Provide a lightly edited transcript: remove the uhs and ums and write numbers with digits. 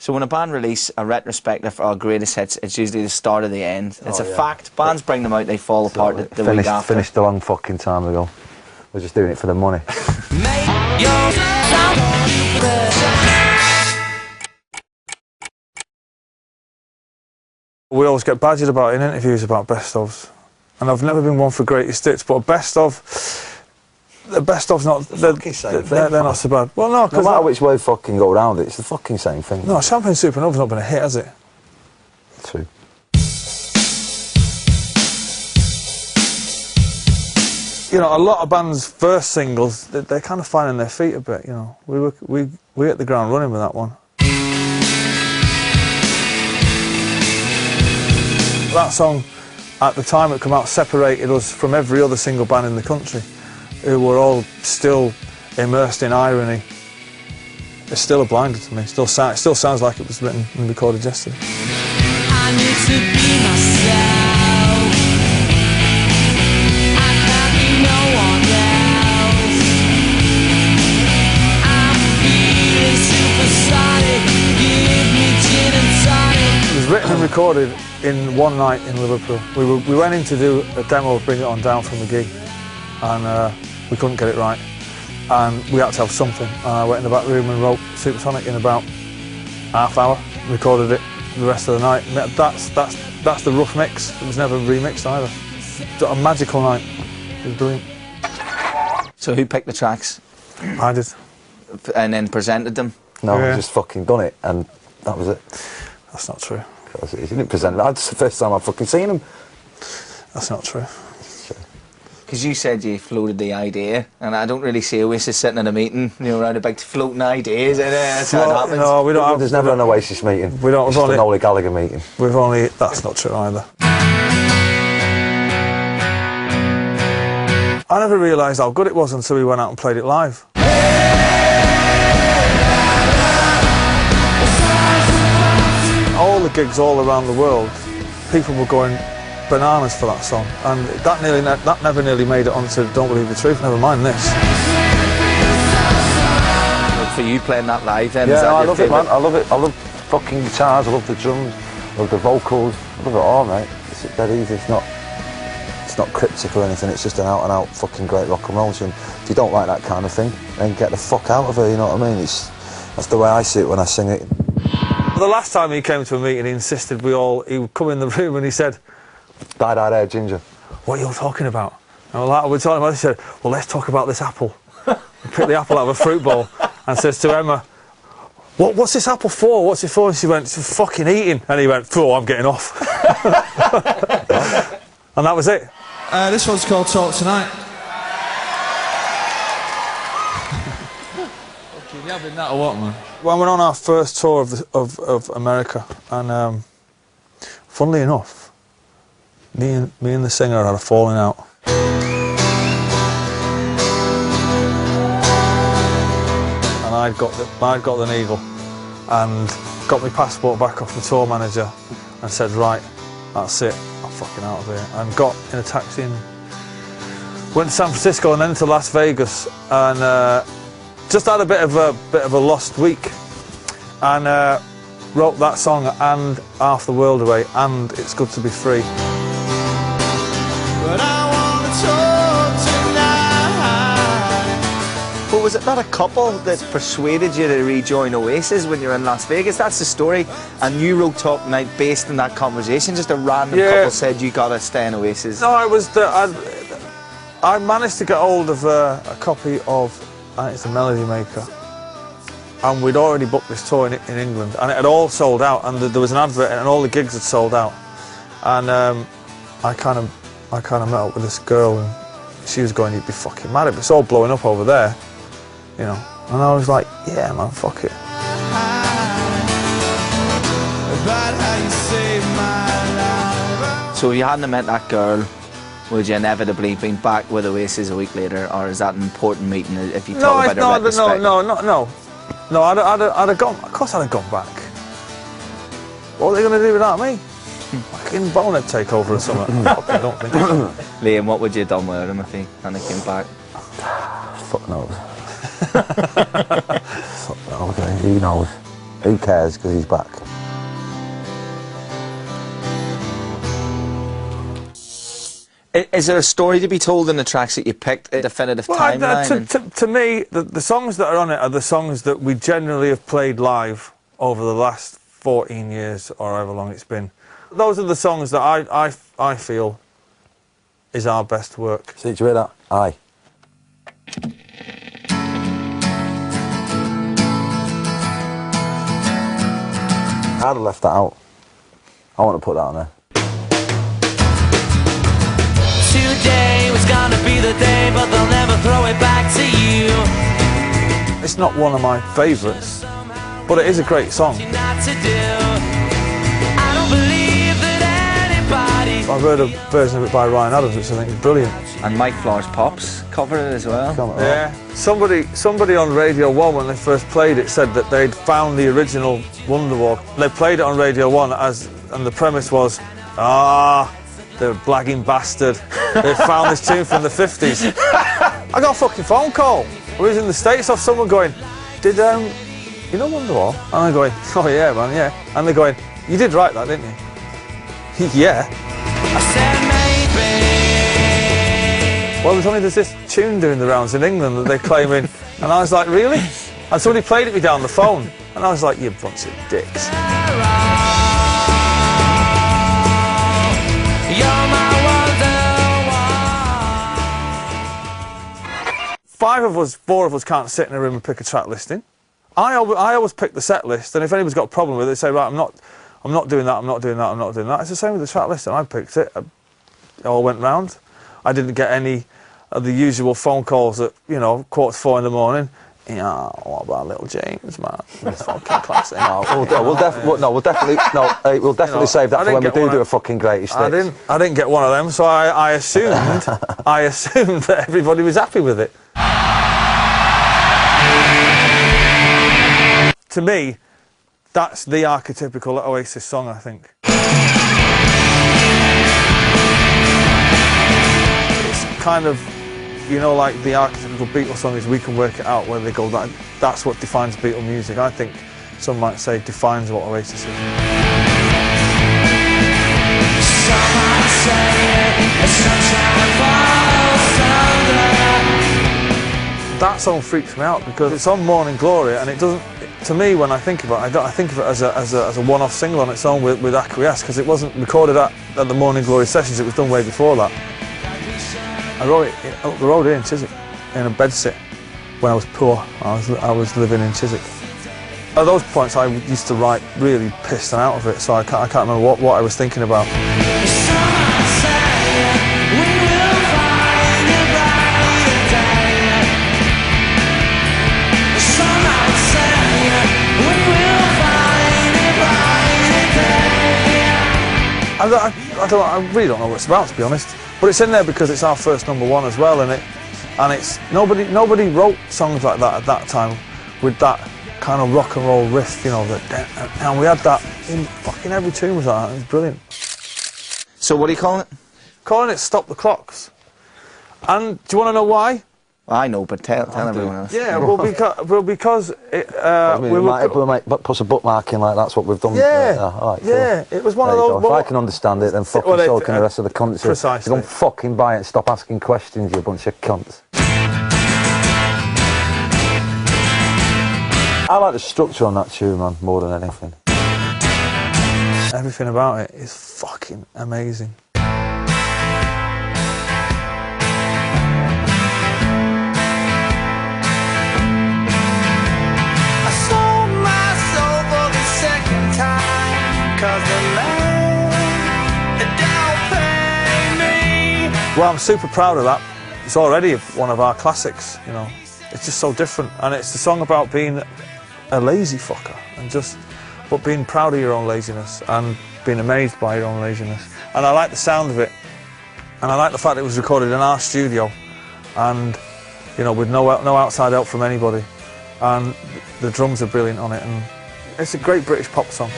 So when a band release a retrospective or greatest hits, it's usually the start of the end. It's a fact. Bands bring them out, they fall apart the week after. Finished a long fucking time ago. We're just doing it for the money. We always get badgered about in interviews about best-ofs. And I've never been one for greatest hits, but a the best-of's not... They're not so bad. Well, no, because... No matter which way you fucking go around it, it's the fucking same thing. No, Champagne Supernova's not been a hit, has it? True. You know, a lot of bands' first singles, they're kind of finding their feet a bit, you know. We hit the ground running with that one. That song, at the time it came out, separated us from every other single band in the country, who were all still immersed in irony. It's still a blinder to me. It still sounds like it was written and recorded yesterday. I need to be myself. I can't be no one else. I'm feeling supersonic. Give me gin and tonic. It was written and recorded in one night in Liverpool. We went in to do a demo of Bring It On Down from the gig, and we couldn't get it right, and we had to have something. And I went in the back room and wrote Supersonic in about half hour, recorded it the rest of the night. That's the rough mix. It was never remixed either. A magical night. It was brilliant. So who picked the tracks? I did. And then presented them? No, I just fucking done it, and that was it. That's not true. He didn't present it. That's the first time I've fucking seen him. That's not true. Because you said you floated the idea, and I don't really see Oasis sitting in a meeting, you know, around a big floating ideas, and that's how it happens. No, we don't have... There's never an Oasis meeting. We don't... It's just an Ole Gallagher meeting. We've only... That's not true either. I never realised how good it was until we went out and played it live. All the gigs all around the world, people were going bananas for that song, and that never nearly made it onto Don't Believe the Truth, never mind this. For you playing that live then, yeah, is that I your love favourite? it, man. I love it. I love fucking guitars, I love the drums, I love the vocals, I love it all, mate. It's dead easy, it's not cryptic or anything, it's just an out-and-out fucking great rock and roll tune. If you don't like that kind of thing, then get the fuck out of it, you know what I mean? That's the way I see it when I sing it. The last time he came to a meeting, he insisted he would come in the room and he said, Dyed hair, ginger. What are you all talking about? And we're talking about, he said, well, let's talk about this apple. He picked the apple out of a fruit bowl and says to Emma, what's this apple for? What's it for? And she went, it's for fucking eating. And he went, oh, I'm getting off. And that was it. This one's called Talk Tonight. Fucking yabbing that or what, man? When we were on our first tour of America, and funnily enough, me and the singer had a falling out. And I'd got the needle and got my passport back off the tour manager and said, right, that's it, I'm fucking out of here. And got in a taxi and went to San Francisco and then to Las Vegas, and just had a bit of a lost week, and wrote that song and Half the World Away and It's Good to Be Free. But I wanna talk tonight. But was it not a couple that persuaded you to rejoin Oasis when you were in Las Vegas? That's the story. And you wrote Talk Tonight based on that conversation. Just a random couple said you gotta stay in Oasis. No, it was I managed to get hold of a copy of, I think it's a Melody Maker, and we'd already booked this tour in England, and it had all sold out, and there was an advert, and all the gigs had sold out. And I kind of met up with this girl, and she was going, you'd be fucking mad if it's all blowing up over there, you know. And I was like, yeah, man, fuck it. So if you hadn't met that girl, would you inevitably been back with Oasis a week later, or is that an important meeting if you talk about a retrospective? No, I'd have gone, of course I'd have gone back. What are they going to do without me? Fucking bonehead takeover or something. I don't think so. Liam, what would you have done with him if he hadn't came back? Fuck knows. Fuck knows, who knows? Who cares, because he's back. Is there a story to be told in the tracks that you picked, a definitive timeline? To me, the songs that are on it are the songs that we generally have played live over the last 14 years or however long it's been. Those are the songs that I feel is our best work. See, did you hear that? Aye. I'd have left that out. I want to put that on there. Today was gonna be the day, but they'll never throw it back to you. It's not one of my favourites, but it is a great song. Not to do. I don't believe that anybody. I've heard a version of it by Ryan Adams, which I think is brilliant. And Mike Flowers Pops covered it as well. Yeah. Somebody on Radio 1 when they first played it said that they'd found the original Wonderwall. They played it on Radio 1 and the premise was, the blagging bastard. They found this tune from the 50s. I got a fucking phone call. I was in the States off someone going, did you know Wonderwall? And I'm going, oh yeah man, yeah. And they're going, you did write that, didn't you? Yeah. I said maybe. Well, there's this tune doing the rounds in England that they're claiming, and I was like, really? And somebody played it me down the phone, and I was like, you bunch of dicks. Four of us can't sit in a room and pick a track listing. I always pick the set list, and if anybody's got a problem with it, they say, right, I'm not doing that, I'm not doing that, I'm not doing that. It's the same with the track list, and I picked it. It all went round. I didn't get any of the usual phone calls at, 4:45 in the morning. What about Little James, man? It's fucking classic. We'll definitely save that for when we do a fucking greatest hits. I didn't get one of them, so I assumed that everybody was happy with it. To me, that's the archetypical Oasis song, I think. It's kind of, like the archetypical Beatles song is We Can Work It Out, where they go, that's what defines Beatle music. I think some might say defines what Oasis is. Some might say it's sunshine falls under. That song freaks me out because it's on Morning Glory, and it doesn't. To me, when I think about it, I think of it as a one-off single on its own with Acquiesce, because it wasn't recorded at the Morning Glory sessions. It was done way before that. I wrote it up the road here in Chiswick, in a bedsit, when I was poor. I was living in Chiswick. At those points, I used to write really pissed and out of it, so I can't remember what I was thinking about. I really don't know what it's about, to be honest. But it's in there because it's our first #1 as well, and it's nobody wrote songs like that at that time with that kind of rock and roll riff, and we had that in fucking every tune was like that. It was brilliant. So what are you calling it? Calling it Stop the Clocks. And do you want to know why? I know, but tell everyone else. Yeah, because it, we might put a bookmark in, like that's what we've done. Yeah, it was one of those. If I can understand it, then fucking so can the rest of the cunts. Precisely. You don't fucking buy it and stop asking questions, you bunch of cunts. I like the structure on that tune, man, more than anything. Everything about it is fucking amazing. Well, I'm super proud of that. It's already one of our classics, It's just so different, and it's a song about being a lazy fucker but being proud of your own laziness and being amazed by your own laziness. And I like the sound of it, and I like the fact it was recorded in our studio, and with no outside help from anybody. And the drums are brilliant on it, and it's a great British pop song.